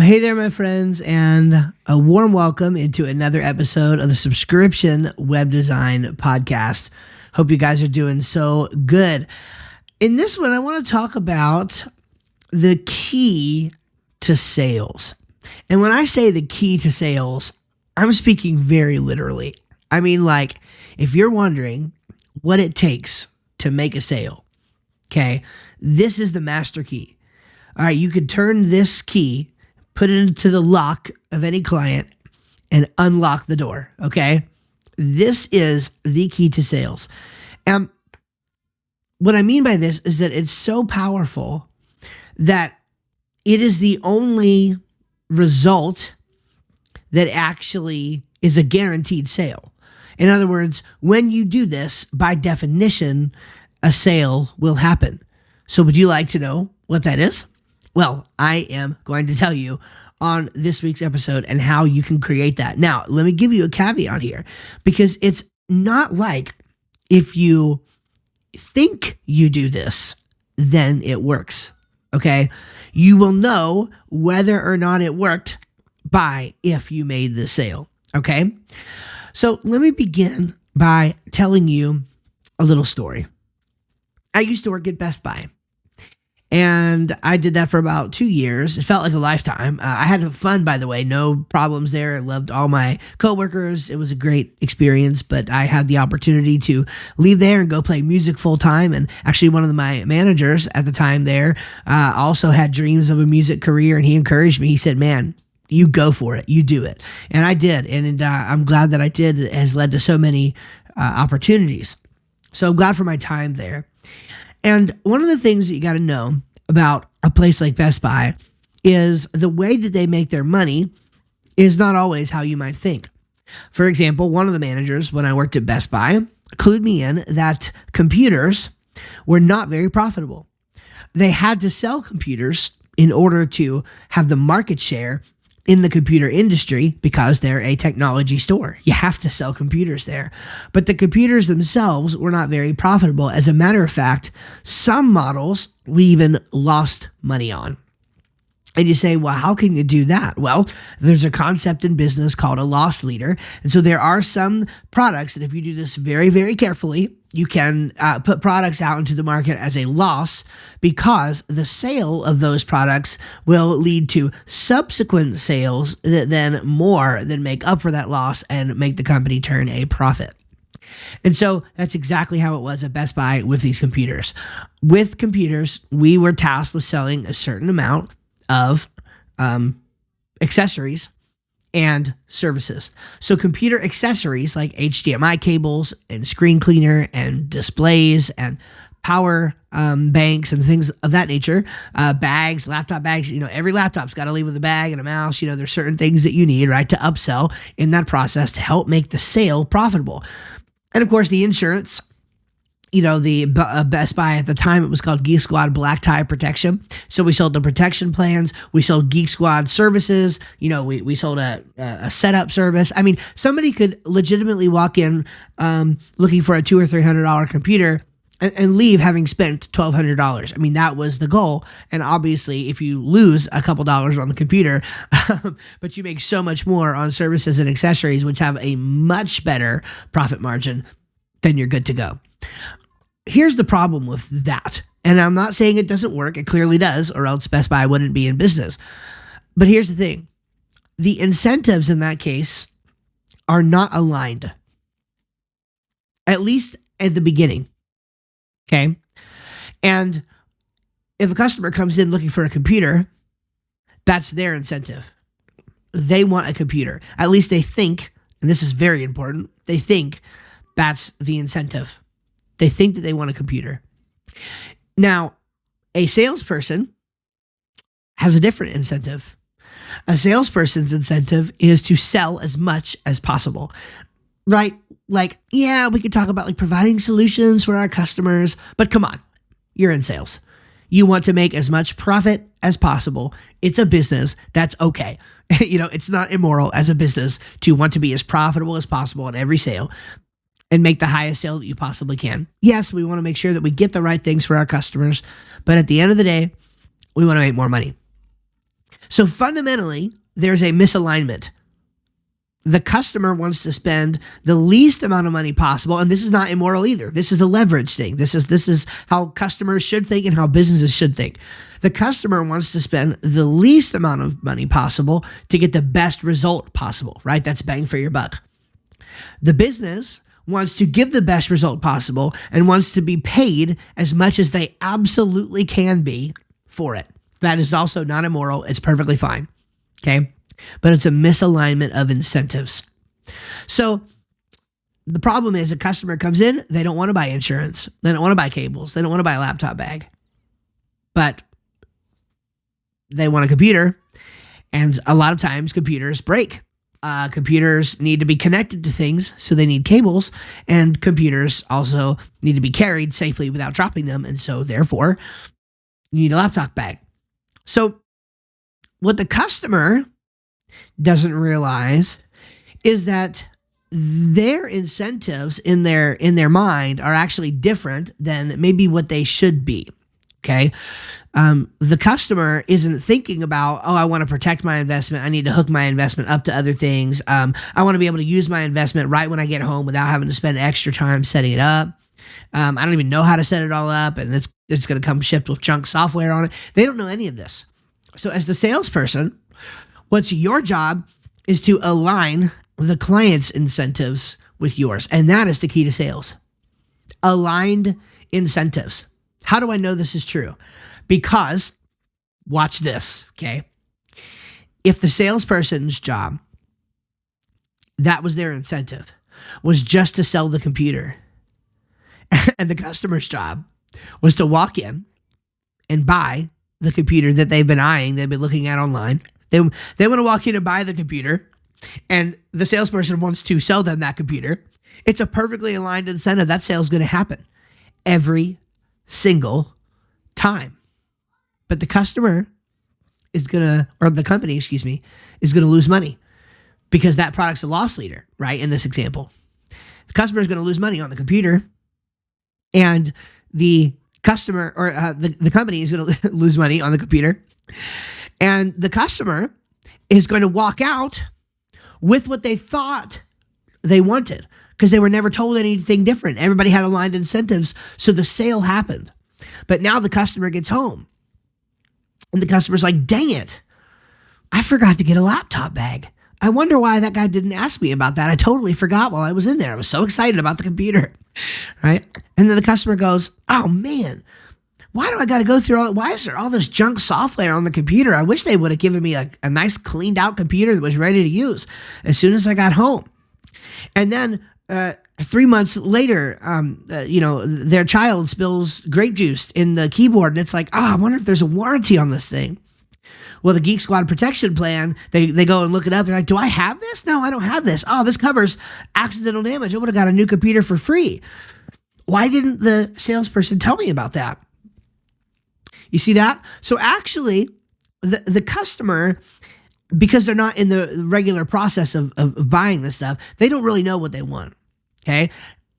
Hey there, my friends, and a warm welcome into another episode of the Subscription Web Design Podcast. Hope you guys are doing so good. In this one, I want to talk about the key to sales. And when I say the key to sales, I'm speaking very literally. I mean, like, if you're wondering what it takes to make a sale, okay, this is the master key. All right, you could turn this key, put it into the lock of any client, and unlock the door, okay? This is the key to sales. And what I mean by this is that it's so powerful that it is the only result that actually is a guaranteed sale. In other words, when you do this, by definition, a sale will happen. So would you like to know what that is? Well, I am going to tell you on this week's episode and how you can create that. Now, let me give you a caveat here, because it's not like if you think you do this, then it works, okay? You will know whether or not it worked by if you made the sale, okay? So let me begin by telling you a little story. I used to work at Best Buy. And I did that for about 2 years. It felt like a lifetime. I had fun, by the way. No problems there. I loved all my coworkers. It was a great experience, but I had the opportunity to leave there and go play music full time. And actually, one of my managers at the time there also had dreams of a music career, and he encouraged me. He said, "Man, you go for it. You do it." And I did. And I'm glad that I did. It has led to so many opportunities. So I'm glad for my time there. And one of the things that you got to know about a place like Best Buy is the way that they make their money is not always how you might think. For example, one of the managers when I worked at Best Buy clued me in that computers were not very profitable. They had to sell computers in order to have the market share in the computer industry because they're a technology store. You have to sell computers there. But the computers themselves were not very profitable. As a matter of fact, some models we even lost money on. And you say, well, how can you do that? Well, there's a concept in business called a loss leader. And so there are some products that if you do this very, very carefully, you can put products out into the market as a loss because the sale of those products will lead to subsequent sales that then more than make up for that loss and make the company turn a profit. And so that's exactly how it was at Best Buy with these computers. With computers, we were tasked with selling a certain amount of accessories and services. So computer accessories like HDMI cables and screen cleaner and displays and power banks and things of that nature, bags, laptop bags, every laptop's got to leave with a bag and a mouse. There's certain things that you need, right, to upsell in that process to help make the sale profitable. And of course, the insurance, the Best Buy at the time, it was called Geek Squad Black Tie Protection. So we sold the protection plans. We sold Geek Squad services. We sold a setup service. I mean, somebody could legitimately walk in looking for a $200 or $300 computer and leave having spent $1,200. I mean, that was the goal. And obviously, if you lose a couple dollars on the computer, but you make so much more on services and accessories, which have a much better profit margin, then you're good to go. Here's the problem with that. And I'm not saying it doesn't work. It clearly does, or else Best Buy wouldn't be in business. But here's the thing. The incentives in that case are not aligned, at least at the beginning. Okay? And if a customer comes in looking for a computer, that's their incentive. They want a computer. At least they think, and this is very important, they think that's the incentive. They think that they want a computer. Now, a salesperson has a different incentive. A salesperson's incentive is to sell as much as possible, right? Like, yeah, we could talk about like providing solutions for our customers, but come on, you're in sales. You want to make as much profit as possible. It's a business. That's okay. It's not immoral as a business to want to be as profitable as possible in every sale and make the highest sale that you possibly can. Yes, we want to make sure that we get the right things for our customers, but at the end of the day, we want to make more money. So fundamentally, there's a misalignment. The customer wants to spend the least amount of money possible, and this is not immoral either. This is a leverage thing. This is how customers should think and how businesses should think. The customer wants to spend the least amount of money possible to get the best result possible, right? That's bang for your buck. The business wants to give the best result possible and wants to be paid as much as they absolutely can be for it. That is also not immoral. It's perfectly fine. Okay. But it's a misalignment of incentives. So the problem is a customer comes in, they don't want to buy insurance. They don't want to buy cables. They don't want to buy a laptop bag. But they want a computer. And a lot of times computers break. Computers need to be connected to things, so they need cables. And computers also need to be carried safely without dropping them. And so therefore, you need a laptop bag. So what the customer doesn't realize is that their incentives in their mind are actually different than maybe what they should be. Okay. The customer isn't thinking about, oh, I want to protect my investment. I need to hook my investment up to other things. I want to be able to use my investment right when I get home without having to spend extra time setting it up. I don't even know how to set it all up, and it's going to come shipped with junk software on it. They don't know any of this. So as the salesperson, what's your job is to align the client's incentives with yours. And that is the key to sales. Aligned incentives. How do I know this is true? Because, watch this, okay? If the salesperson's job, that was their incentive, was just to sell the computer, and the customer's job was to walk in and buy the computer that they've been eyeing, they've been looking at online. They want to walk in and buy the computer, and the salesperson wants to sell them that computer. It's a perfectly aligned incentive. That sale is going to happen every single time. But the customer is going to, or the company, is going to lose money because that product's a loss leader, right? In this example, the customer is going to lose money on the computer, and the customer or the company is going to lose money on the computer, and the customer is going to walk out with what they thought they wanted because they were never told anything different. Everybody had aligned incentives, so the sale happened. But now the customer gets home, and the customer's like, dang it, I forgot to get a laptop bag. I wonder why that guy didn't ask me about that. I totally forgot while I was in there. I was so excited about the computer, right? And then the customer goes, oh man, why do I got to go through why is there all this junk software on the computer? I wish they would have given me a nice cleaned out computer that was ready to use as soon as I got home. And then 3 months later, their child spills grape juice in the keyboard, and it's like, I wonder if there's a warranty on this thing. Well, the Geek Squad protection plan, they go and look it up. They're like, do I have this? No, I don't have this. Oh, this covers accidental damage. I would have got a new computer for free. Why didn't the salesperson tell me about that? You see that? So actually, the customer, because they're not in the regular process of buying this stuff, they don't really know what they want. Okay?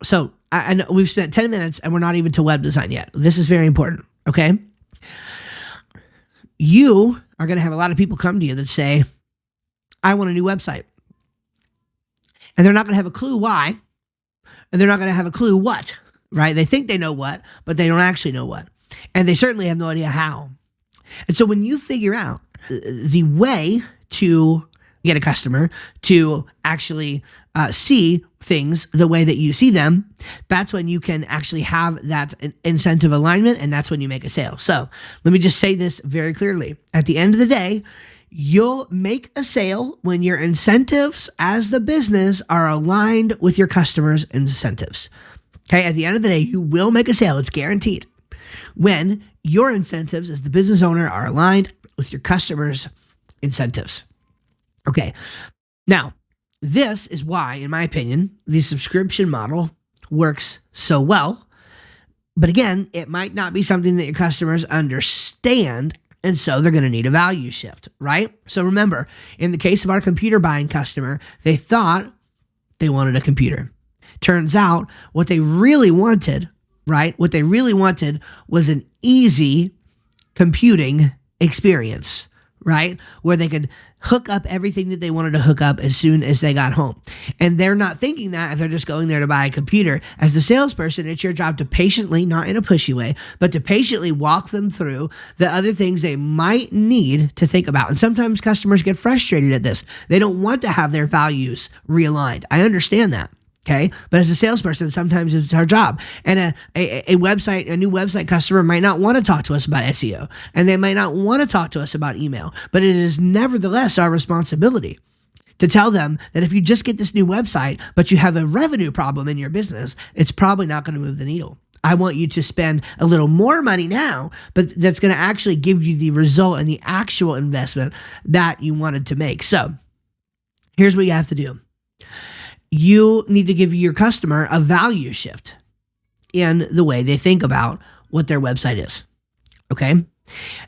So I know we've spent 10 minutes and we're not even to web design yet. This is very important. Okay? You are going to have a lot of people come to you that say, I want a new website. And they're not going to have a clue why. And they're not going to have a clue what, right? They think they know what, but they don't actually know what. And they certainly have no idea how. And so when you figure out the way to get a customer to actually see things the way that you see them, that's when you can actually have that incentive alignment, and that's when you make a sale. So let me just say this very clearly. At the end of the day, you'll make a sale when your incentives as the business are aligned with your customers' incentives. Okay, at the end of the day, you will make a sale. It's guaranteed. When your incentives as the business owner are aligned with your customers' incentives. Okay, now, this is why, in my opinion, the subscription model works so well. But again, it might not be something that your customers understand, and so they're going to need a value shift, right? So remember, in the case of our computer buying customer, they thought they wanted a computer. Turns out what they really wanted, right? What they really wanted was an easy computing experience, right? Where they could hook up everything that they wanted to hook up as soon as they got home. And they're not thinking that if they're just going there to buy a computer. As the salesperson, it's your job to patiently, not in a pushy way, but to patiently walk them through the other things they might need to think about. And sometimes customers get frustrated at this. They don't want to have their values realigned. I understand that. Okay. But as a salesperson, sometimes it's our job. And a new website customer might not want to talk to us about SEO, and they might not want to talk to us about email, but it is nevertheless our responsibility to tell them that if you just get this new website, but you have a revenue problem in your business, it's probably not going to move the needle. I want you to spend a little more money now, but that's going to actually give you the result and the actual investment that you wanted to make. So here's what you have to do. You need to give your customer a value shift in the way they think about what their website is. Okay.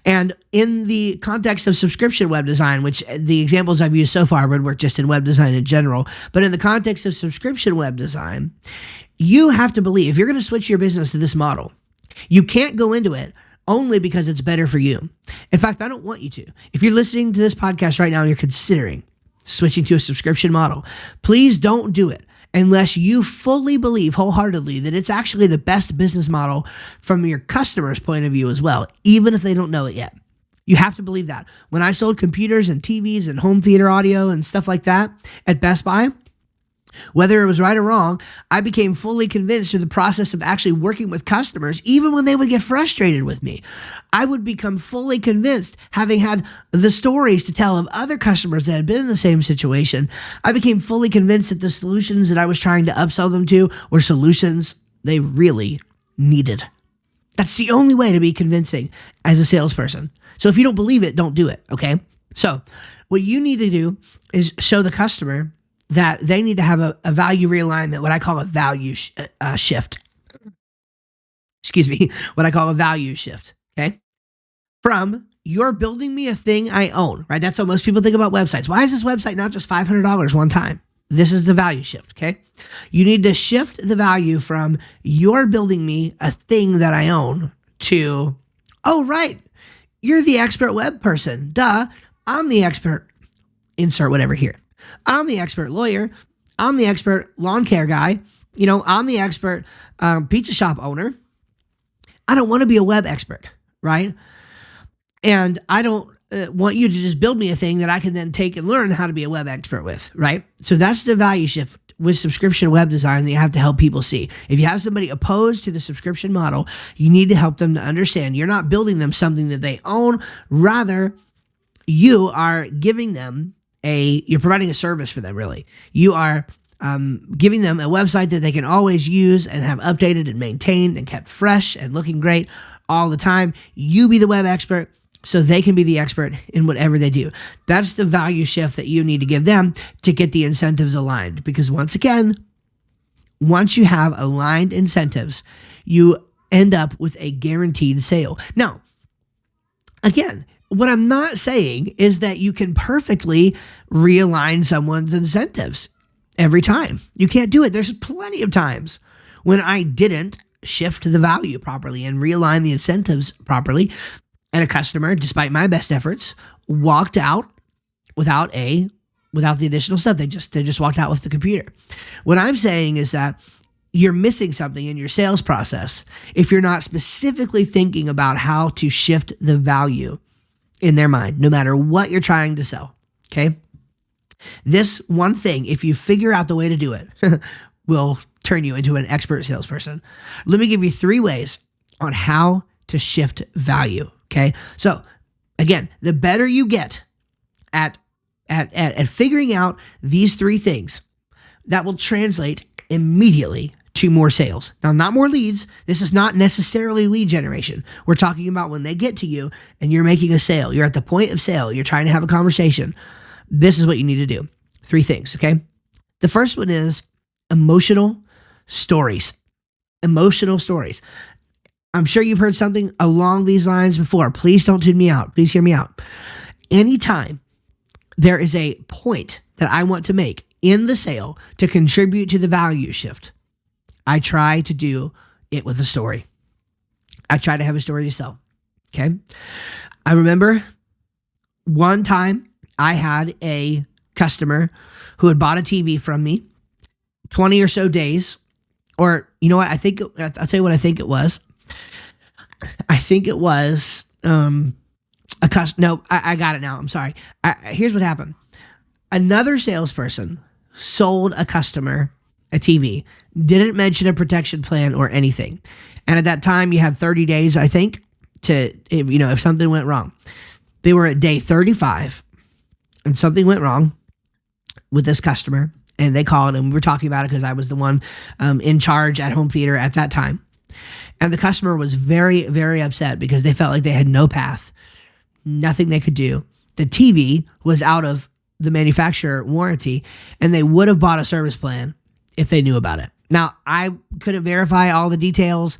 And in the context of subscription web design, which the examples I've used so far would work just in web design in general, but in the context of subscription web design, you have to believe if you're going to switch your business to this model, you can't go into it only because it's better for you. In fact, I don't want you to. If you're listening to this podcast right now and you're considering switching to a subscription model, please don't do it unless you fully believe wholeheartedly that it's actually the best business model from your customer's point of view as well, even if they don't know it yet. You have to believe that. When I sold computers and TVs and home theater audio and stuff like that at Best Buy, whether it was right or wrong, I became fully convinced through the process of actually working with customers, even when they would get frustrated with me. I would become fully convinced, having had the stories to tell of other customers that had been in the same situation. I became fully convinced that the solutions that I was trying to upsell them to were solutions they really needed. That's the only way to be convincing as a salesperson. So if you don't believe it, don't do it, okay? So what you need to do is show the customer that they need to have a value realignment, what I call a value shift. Excuse me, what I call a value shift, okay? From you're building me a thing I own, right? That's how most people think about websites. Why is this website not just $500 one time? This is the value shift, okay? You need to shift the value from you're building me a thing that I own to, oh, right, you're the expert web person. Duh, I'm the expert, insert whatever here. I'm the expert lawyer. I'm the expert lawn care guy. I'm the expert pizza shop owner. I don't want to be a web expert, right? And I don't want you to just build me a thing that I can then take and learn how to be a web expert with, right? So that's the value shift with subscription web design that you have to help people see. If you have somebody opposed to the subscription model, you need to help them to understand you're not building them something that they own. Rather, you are giving them you're providing a service for them, really. You are giving them a website that they can always use and have updated and maintained and kept fresh and looking great all the time. You be the web expert so they can be the expert in whatever they do. That's the value shift that you need to give them to get the incentives aligned. Because once again, once you have aligned incentives, you end up with a guaranteed sale. Now, again, what I'm not saying is that you can perfectly realign someone's incentives every time. You can't do it. There's plenty of times when I didn't shift the value properly and realign the incentives properly, and a customer, despite my best efforts, walked out without the additional stuff. They just walked out with the computer. What I'm saying is that you're missing something in your sales process if you're not specifically thinking about how to shift the value in their mind, no matter what you're trying to sell, okay? This one thing, if you figure out the way to do it, will turn you into an expert salesperson. Let me give you 3 ways on how to shift value, okay? So, again, the better you get at figuring out these 3 things, that will translate immediately to more sales. Now, not more leads. This is not necessarily lead generation. We're talking about when they get to you and you're making a sale. You're at the point of sale. You're trying to have a conversation. This is what you need to do. 3 things, okay? The first one is emotional stories. Emotional stories. I'm sure you've heard something along these lines before. Please don't tune me out. Please hear me out. Anytime there is a point that I want to make in the sale to contribute to the value shift, I try to do it with a story. I try to have a story to sell, okay? I remember one time I had a customer who had bought a TV from me 20 or so days, or you know what? I'll tell you what I think it was. I think it was a customer. No, I got it now. I'm sorry. Here's what happened. Another salesperson sold a customer a TV, didn't mention a protection plan or anything. And at that time, you had 30 days, I think, to, if something went wrong. They were at day 35 and something went wrong with this customer. And they called and we were talking about it because I was the one in charge at home theater at that time. And the customer was very, very upset because they felt like they had no path, nothing they could do. The TV was out of the manufacturer warranty and they would have bought a service plan if they knew about it. Now, I couldn't verify all the details.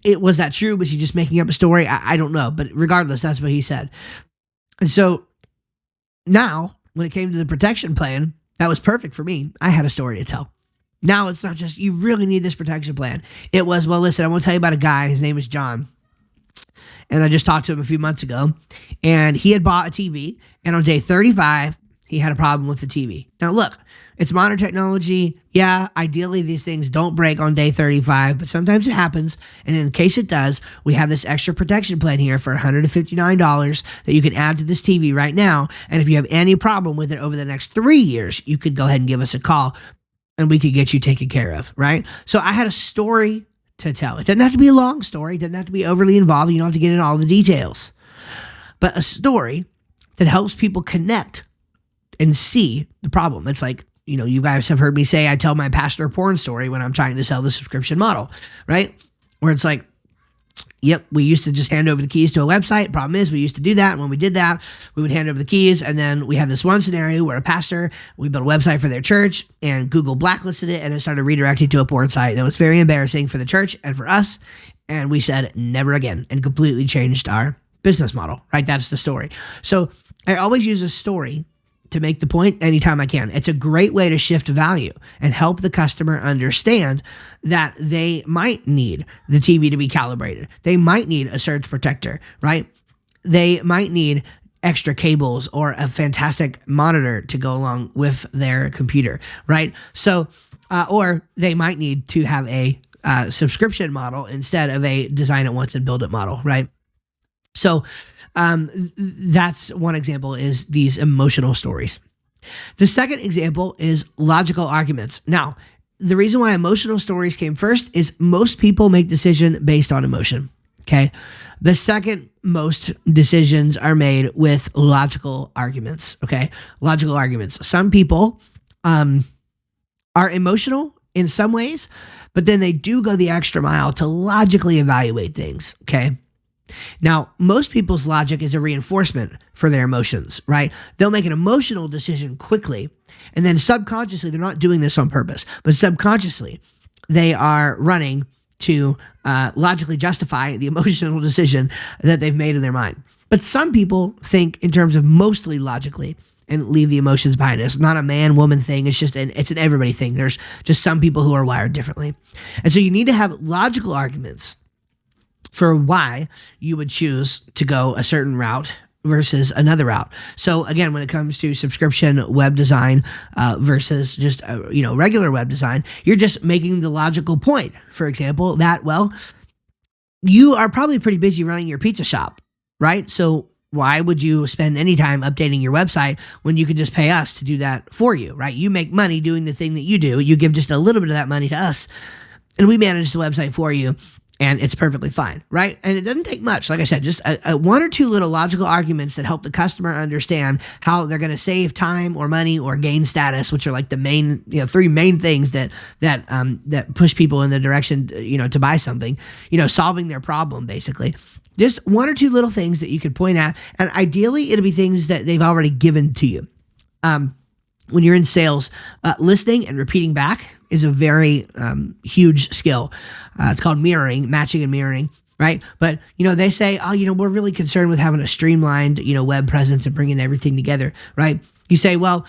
Was that true? Was he just making up a story? I don't know. But regardless, that's what he said. And so now, when it came to the protection plan, that was perfect for me. I had a story to tell. Now it's not just, you really need this protection plan. It was, well, listen, I want to tell you about a guy. His name is John. And I just talked to him a few months ago. And he had bought a TV. And on day 35, he had a problem with the TV. Now, look, it's modern technology. Yeah, ideally, these things don't break on day 35, but sometimes it happens. And in case it does, we have this extra protection plan here for $159 that you can add to this TV right now. And if you have any problem with it over the next 3 years, you could go ahead and give us a call and we could get you taken care of, right? So I had a story to tell. It doesn't have to be a long story. It doesn't have to be overly involved. You don't have to get into all the details. But a story that helps people connect and see the problem. It's like, you guys have heard me say, I tell my pastor porn story when I'm trying to sell the subscription model, right? Where it's like, yep, we used to just hand over the keys to a website. Problem is, we used to do that. And when we did that, we would hand over the keys. And then we had this one scenario where a pastor, we built a website for their church and Google blacklisted it and it started redirecting to a porn site. And it was very embarrassing for the church and for us. And we said, never again, and completely changed our business model, right? That's the story. So I always use a story to make the point anytime I can. It's a great way to shift value and help the customer understand that they might need the TV to be calibrated. They might need a surge protector, right? They might need extra cables or a fantastic monitor to go along with their computer, right? So, or they might need to have a subscription model instead of a design it once and build it model, right? So that's one example, is these emotional stories. The second example is logical arguments. Now, the reason why emotional stories came first is most people make decisions based on emotion. Okay. The second most decisions are made with logical arguments. Okay. Logical arguments. Some people are emotional in some ways, but then they do go the extra mile to logically evaluate things. Okay. Now, most people's logic is a reinforcement for their emotions, right? They'll make an emotional decision quickly, and then subconsciously, they're not doing this on purpose, but subconsciously, they are running to logically justify the emotional decision that they've made in their mind. But some people think in terms of mostly logically and leave the emotions behind. It's not a man-woman thing. It's an everybody thing. There's just some people who are wired differently. And so you need to have logical arguments for why you would choose to go a certain route versus another route. So again, when it comes to subscription web design versus just regular web design, you're just making the logical point. For example, that, well, you are probably pretty busy running your pizza shop, right? So why would you spend any time updating your website when you could just pay us to do that for you, right? You make money doing the thing that you do. You give just a little bit of that money to us, and we manage the website for you. And it's perfectly fine, right? And it doesn't take much. Like I said, just one or two little logical arguments that help the customer understand how they're going to save time or money or gain status, which are like the main, three main things that push people in the direction, to buy something, solving their problem, basically. Just one or two little things that you could point at. And ideally, it'll be things that they've already given to you. When you're in sales, listening and repeating back is a very huge skill. It's called mirroring, matching and mirroring, right? But, they say, we're really concerned with having a streamlined, web presence and bringing everything together, right? You say, well,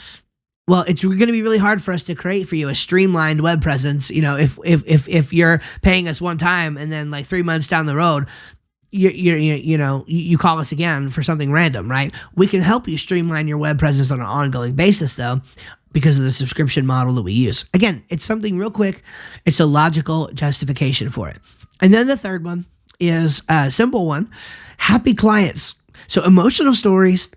it's going to be really hard for us to create for you a streamlined web presence, if you're paying us one time and then like 3 months down the road, you call us again for something random, right? We can help you streamline your web presence on an ongoing basis, though, because of the subscription model that we use. Again, it's something real quick. It's a logical justification for it. And then the third one is a simple one: happy clients. So emotional stories,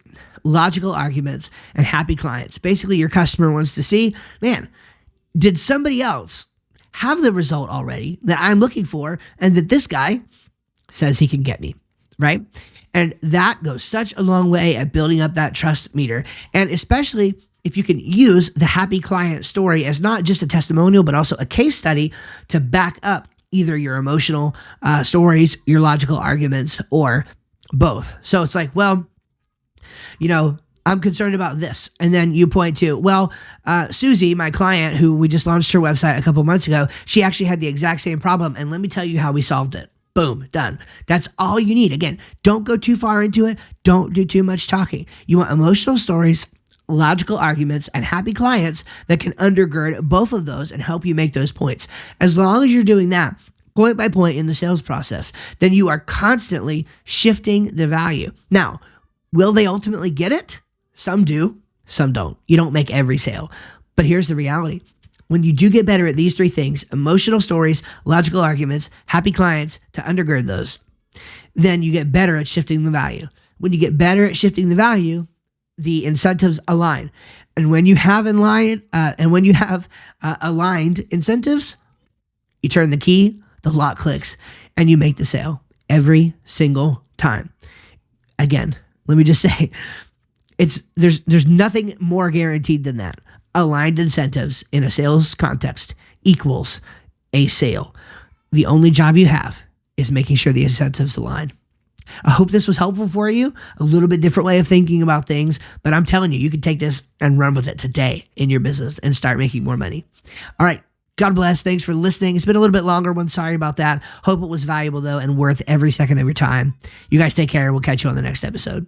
logical arguments, and happy clients. Basically, your customer wants to see, man, did somebody else have the result already that I'm looking for and that this guy says he can get me, right? And that goes such a long way at building up that trust meter. And especially if you can use the happy client story as not just a testimonial, but also a case study to back up either your emotional stories, your logical arguments, or both. So it's like, well, I'm concerned about this. And then you point to, well, Susie, my client, who we just launched her website a couple months ago, she actually had the exact same problem. And let me tell you how we solved it. Boom, done. That's all you need. Again, don't go too far into it. Don't do too much talking. You want emotional stories, logical arguments, and happy clients that can undergird both of those and help you make those points. As long as you're doing that point by point in the sales process, then you are constantly shifting the value. Now, will they ultimately get it? Some do, some don't. You don't make every sale. But here's the reality. When you do get better at these three things, emotional stories, logical arguments, happy clients, to undergird those, then you get better at shifting the value. When you get better at shifting the value, the incentives align. And when you have aligned incentives, you turn the key, the lock clicks, and you make the sale every single time. Again, let me just say, there's nothing more guaranteed than that. Aligned incentives in a sales context equals a sale. The only job you have is making sure the incentives align. I hope this was helpful for you. A little bit different way of thinking about things, but I'm telling you, you can take this and run with it today in your business and start making more money. All right. God bless. Thanks for listening. It's been a little bit longer one. Sorry about that. Hope it was valuable, though, and worth every second of your time. You guys take care, and we'll catch you on the next episode.